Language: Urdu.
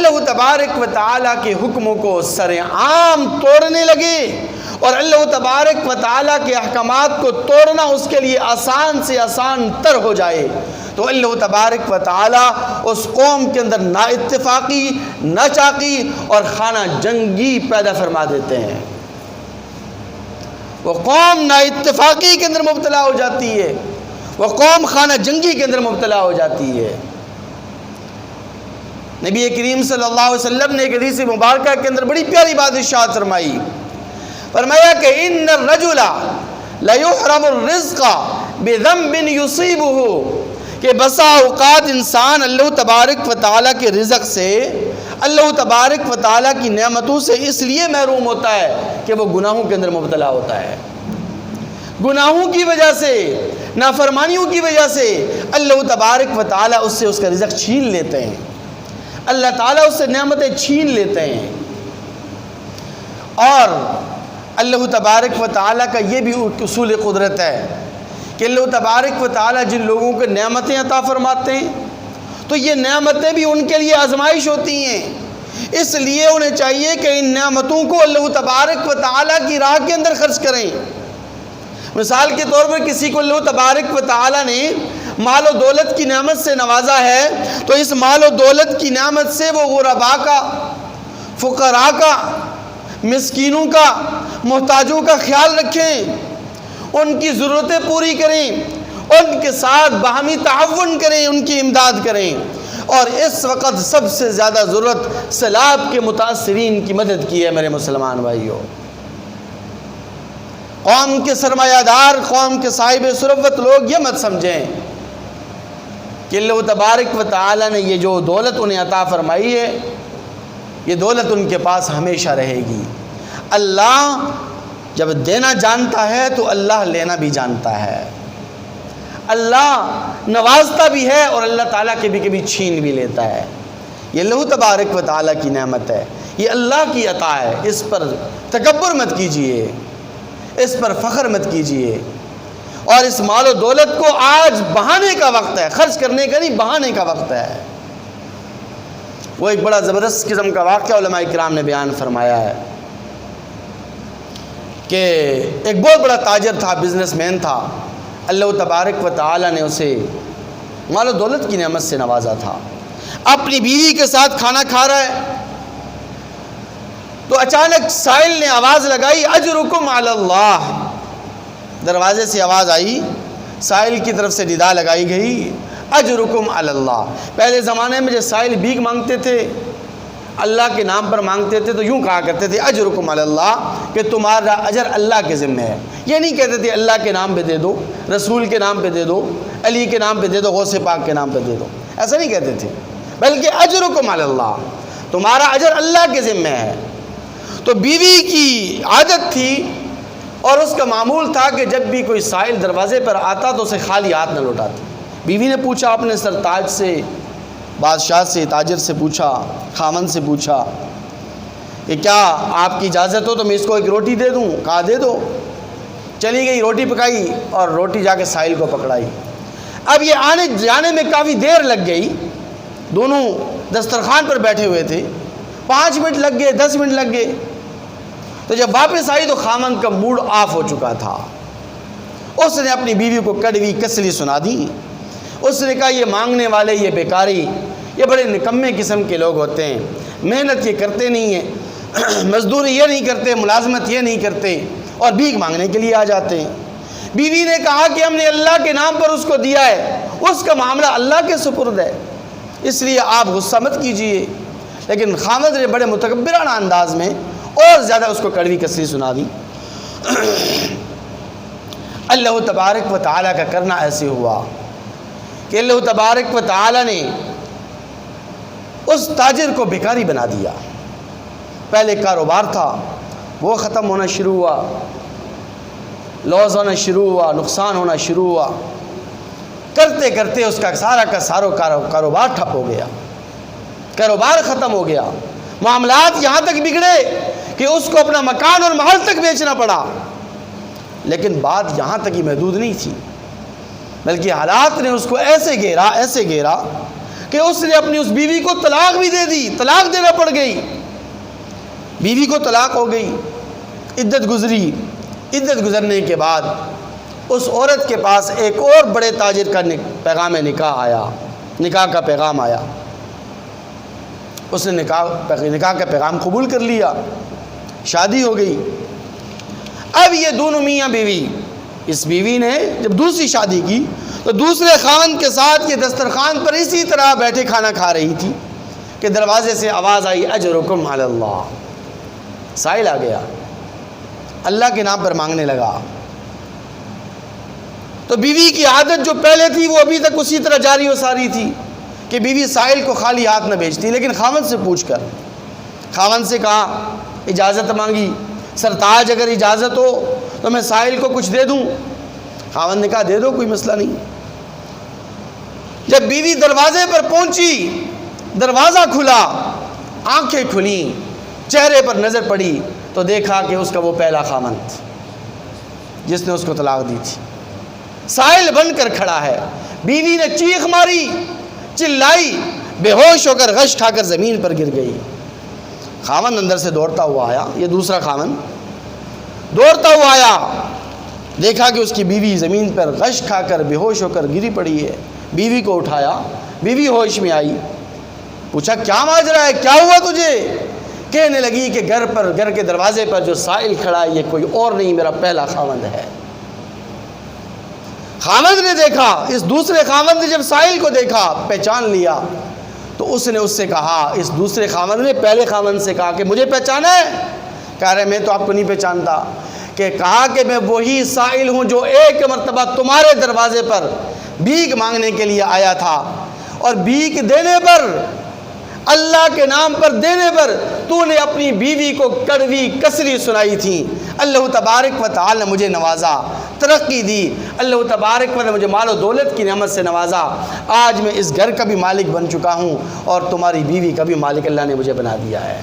اللہ تبارک و تعالیٰ کے حکموں کو سر عام توڑنے لگے اور اللہ تبارک و تعالیٰ کے احکامات کو توڑنا اس کے لیے آسان سے آسان تر ہو جائے، تو اللہ تبارک و تعالیٰ اس قوم کے اندر نا اتفاقی، نا چاقی اور خانہ جنگی پیدا فرما دیتے ہیں۔ وہ قوم نا اتفاقی کے اندر مبتلا ہو جاتی ہے، وہ قوم خانہ جنگی کے اندر مبتلا ہو جاتی ہے۔ نبی کریم صلی اللہ علیہ وسلم نے ایک حدیث مبارکہ کے اندر بڑی پیاری بات ارشاد فرمائی، فرمایا کہ ان الرجل لیحرم الرزق بذنب یصیبہ، کہ بسا اوقات انسان اللہ تبارک و تعالیٰ کے رزق سے، اللہ تبارک و تعالیٰ کی نعمتوں سے اس لیے محروم ہوتا ہے کہ وہ گناہوں کے اندر مبتلا ہوتا ہے۔ گناہوں کی وجہ سے، نافرمانیوں کی وجہ سے اللہ تبارک و تعالیٰ اس سے اس کا رزق چھین لیتے ہیں، اللہ تعالیٰ اس سے نعمتیں چھین لیتے ہیں۔ اور اللہ تبارک و تعالیٰ کا یہ بھی اصول قدرت ہے کہ اللہ تبارک و تعالیٰ جن لوگوں کو نعمتیں عطا فرماتے ہیں تو یہ نعمتیں بھی ان کے لیے آزمائش ہوتی ہیں، اس لیے انہیں چاہیے کہ ان نعمتوں کو اللہ تبارک و تعالیٰ کی راہ کے اندر خرچ کریں۔ مثال کے طور پر کسی کو اللہ تبارک و تعالیٰ نے مال و دولت کی نعمت سے نوازا ہے تو اس مال و دولت کی نعمت سے وہ غرباء کا، فقراء کا، مسکینوں کا، محتاجوں کا خیال رکھیں، ان کی ضرورتیں پوری کریں، ان کے ساتھ باہمی تعاون کریں، ان کی امداد کریں۔ اور اس وقت سب سے زیادہ ضرورت سیلاب کے متاثرین کی مدد کی ہے میرے مسلمان بھائیوں۔ قوم کے سرمایہ دار، قوم کے صاحب ثروت لوگ یہ مت سمجھیں کہ اللہ تبارک و تعالیٰ نے یہ جو دولت انہیں عطا فرمائی ہے یہ دولت ان کے پاس ہمیشہ رہے گی۔ اللہ جب دینا جانتا ہے تو اللہ لینا بھی جانتا ہے، اللہ نوازتا بھی ہے اور اللہ تعالیٰ کے بھی کبھی چھین بھی لیتا ہے۔ یہ اللہ تبارک و تعالیٰ کی نعمت ہے، یہ اللہ کی عطا ہے، اس پر تکبر مت کیجئے، اس پر فخر مت کیجئے۔ اور اس مال و دولت کو آج بہانے کا وقت ہے، خرچ کرنے کا نہیں، بہانے کا وقت ہے۔ وہ ایک بڑا زبردست قسم کا واقعہ علماء کرام نے بیان فرمایا ہے کہ ایک بہت بڑا تاجر تھا، بزنس مین تھا، اللہ تبارک و تعالیٰ نے اسے مال و دولت کی نعمت سے نوازا تھا۔ اپنی بیوی کے ساتھ کھانا کھا رہا ہے تو اچانک سائل نے آواز لگائی، اجرکم علی اللہ۔ دروازے سے آواز آئی، سائل کی طرف سے ندا لگائی گئی، اجرکم علی اللہ۔ پہلے زمانے میں جب سائل بھیک مانگتے تھے، اللہ کے نام پر مانگتے تھے تو یوں کہا کرتے تھے اجرکم علی اللہ، کہ تمہارا اجر اللہ کے ذمہ ہے۔ یہ نہیں کہتے تھے اللہ کے نام پہ دے دو، رسول کے نام پہ دے دو، علی کے نام پہ دے دو، غوث پاک کے نام پہ دے دو، ایسا نہیں کہتے تھے، بلکہ اجرکم علی اللہ، تمہارا اجر اللہ کے ذمہ ہے۔ تو بیوی کی عادت تھی اور اس کا معمول تھا کہ جب بھی کوئی سائل دروازے پر آتا تو اسے خالی ہاتھ نہ لوٹاتی۔ بیوی نے پوچھا اپنے سرتاج سے، بادشاہ سے، تاجر سے پوچھا، خامن سے پوچھا کہ کیا آپ کی اجازت ہو تو میں اس کو ایک روٹی دے دوں؟ کہا دے دو۔ چلی گئی، روٹی پکائی اور روٹی جا کے سائل کو پکڑائی۔ اب یہ آنے جانے میں کافی دیر لگ گئی، دونوں دسترخوان پر بیٹھے ہوئے تھے، 5 منٹ لگ گئے، 10 منٹ لگ گئے۔ تو جب واپس آئی تو خامن کا موڈ آف ہو چکا تھا۔ اس نے اپنی بیوی کو کڑوی کسلی سنا دی۔ اس نے کہا یہ مانگنے والے، یہ بیکاری، یہ بڑے نکمے قسم کے لوگ ہوتے ہیں، محنت یہ کرتے نہیں ہیں، مزدوری یہ نہیں کرتے، ملازمت یہ نہیں کرتے اور بھیک مانگنے کے لیے آ جاتے ہیں۔ بیوی نے کہا کہ ہم نے اللہ کے نام پر اس کو دیا ہے، اس کا معاملہ اللہ کے سپرد ہے، اس لیے آپ غصہ مت کیجئے۔ لیکن خامد نے بڑے متکبرانہ انداز میں اور زیادہ اس کو کڑوی کسری سنا دی۔ اللہ تبارک و تعالیٰ کا کرنا ایسے ہوا کہ اللہ تبارک و تعالیٰ نے اس تاجر کو بیکاری بنا دیا۔ پہلے کاروبار تھا وہ ختم ہونا شروع ہوا، لاس ہونا شروع ہوا، نقصان ہونا شروع ہوا، کرتے کرتے اس کا سارا کاروبار ٹھپ ہو گیا، کاروبار ختم ہو گیا، معاملات یہاں تک بگڑے کہ اس کو اپنا مکان اور محل تک بیچنا پڑا۔ لیکن بات یہاں تک ہی محدود نہیں تھی، بلکہ حالات نے اس کو ایسے گھیرا کہ کہ اس نے اپنی اس بیوی کو طلاق بھی دے دی، طلاق دینا پڑ گئی، بیوی کو طلاق ہو گئی، عدت گزری، عدت گزرنے کے بعد اس عورت کے پاس ایک اور بڑے تاجر کا پیغام نکاح آیا، نکاح کا پیغام آیا، اس نے نکاح کا پیغام قبول کر لیا، شادی ہو گئی۔ اب یہ دونوں میاں بیوی، اس بیوی نے جب دوسری شادی کی تو دوسرے خاوند کے ساتھ یہ دسترخوان پر اسی طرح بیٹھے کھانا کھا رہی تھی کہ دروازے سے آواز آئی اجرکم علی اللہ، سائل آ گیا، اللہ کے نام پر مانگنے لگا۔ تو بیوی کی عادت جو پہلے تھی وہ ابھی تک اسی طرح جاری و ساری تھی کہ بیوی سائل کو خالی ہاتھ نہ بھیجتی، لیکن خاوند سے پوچھ کر، خاوند سے کہا، اجازت مانگی، سرتاج اگر اجازت ہو تو میں سائل کو کچھ دے دوں؟ خاوند نے کہا دے دو، کوئی مسئلہ نہیں۔ جب بیوی دروازے پر پہنچی، دروازہ کھلا، آنکھیں کھلیں، چہرے پر نظر پڑی تو دیکھا کہ اس کا وہ پہلا خاوند جس نے اس کو طلاق دی تھی سائل بن کر کھڑا ہے۔ بیوی نے چیخ ماری، چلائی، بے ہوش ہو کر غش کھا کر زمین پر گر گئی۔ خاوند اندر سے دوڑتا ہوا آیا، یہ دوسرا خاوند دوڑتا ہوا آیا، دیکھا کہ اس کی بیوی زمین پر غش کھا کر بے ہوش ہو کر گری پڑی ہے۔ بیوی کو اٹھایا، بیوی ہوش میں آئی، پوچھا کیا ماجرا ہے، کیا ہوا تجھے؟ کہنے لگی کہ گھر کے دروازے پر جو سائل کھڑا ہے یہ کوئی اور نہیں، میرا پہلا خاوند ہے۔ خاوند نے دیکھا، اس دوسرے خاوند نے جب سائل کو دیکھا، پہچان لیا، تو اس نے اس سے کہا، اس دوسرے خاوند نے پہلے خاوند سے کہا کہ مجھے پہچانا ہے؟ کہہ رہے میں تو آپ کو نہیں پہچانتا۔ کہ کہا کہ میں وہی سائل ہوں جو ایک مرتبہ تمہارے دروازے پر بھیک مانگنے کے لیے آیا تھا، اور بھیک دینے پر، اللہ کے نام پر دینے پر تو نے اپنی بیوی کو کڑوی کسری سنائی تھی۔ اللہ تبارک و تعالی نے مجھے نوازا، ترقی دی، اللہ تبارک و تعالی نے مجھے مال و دولت کی نعمت سے نوازا، آج میں اس گھر کا بھی مالک بن چکا ہوں اور تمہاری بیوی کا بھی مالک اللہ نے مجھے بنا دیا ہے۔